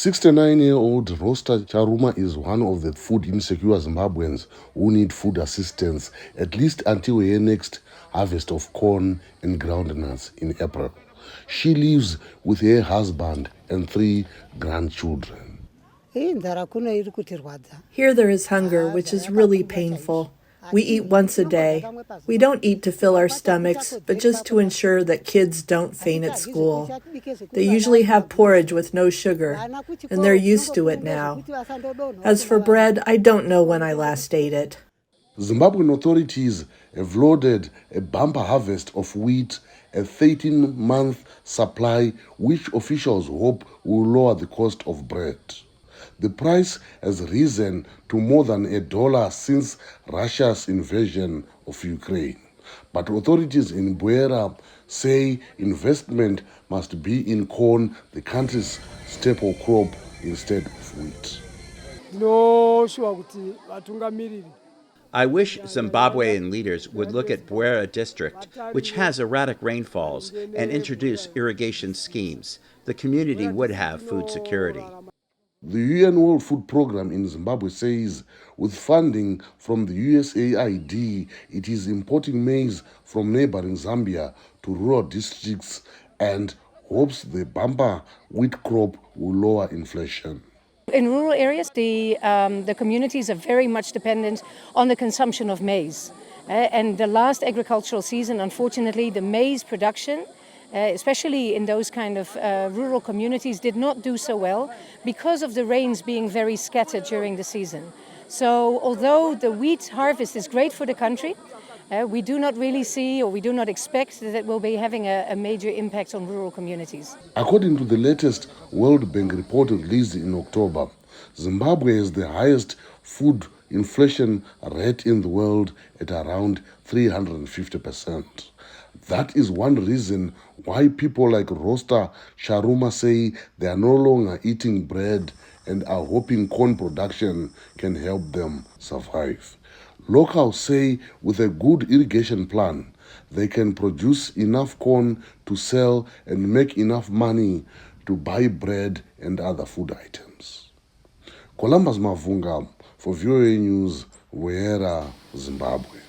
69-year-old Rosta Charuma is one of the food insecure Zimbabweans who need food assistance at least until her next harvest of corn and groundnuts in April. She lives with her husband and 3 grandchildren. Here there is hunger, which is really painful. We eat once a day. We don't eat to fill our stomachs, but just to ensure that kids don't faint at school. They usually have porridge with no sugar, and they're used to it now. As for bread, I don't know when I last ate it. Zimbabwean authorities have loaded a bumper harvest of wheat, a 13-month supply, which officials hope will lower the cost of bread. The price has risen to more than $1 since Russia's invasion of Ukraine. But authorities in Buhera say investment must be in corn, the country's staple crop, instead of wheat. I wish Zimbabwean leaders would look at Buhera district, which has erratic rainfalls, and introduce irrigation schemes. The community would have food security. The UN World Food Programme in Zimbabwe says with funding from the USAID, it is importing maize from neighboring Zambia to rural districts and hopes the bumper wheat crop will lower inflation. In rural areas, the communities are very much dependent on the consumption of maize. And the last agricultural season, unfortunately, the maize production, especially in those kind of rural communities, did not do so well because of the rains being very scattered during the season. So although the wheat harvest is great for the country, we do not really see, or we do not expect that it will be having a major impact on rural communities. According to the latest World Bank report released in October, Zimbabwe has the highest food inflation rate in the world at around 350%. That is one reason why people like Rosta Charuma say they are no longer eating bread and are hoping corn production can help them survive. Locals say with a good irrigation plan, they can produce enough corn to sell and make enough money to buy bread and other food items. Columbus Mavhunga for VOA News, Buhera, Zimbabwe.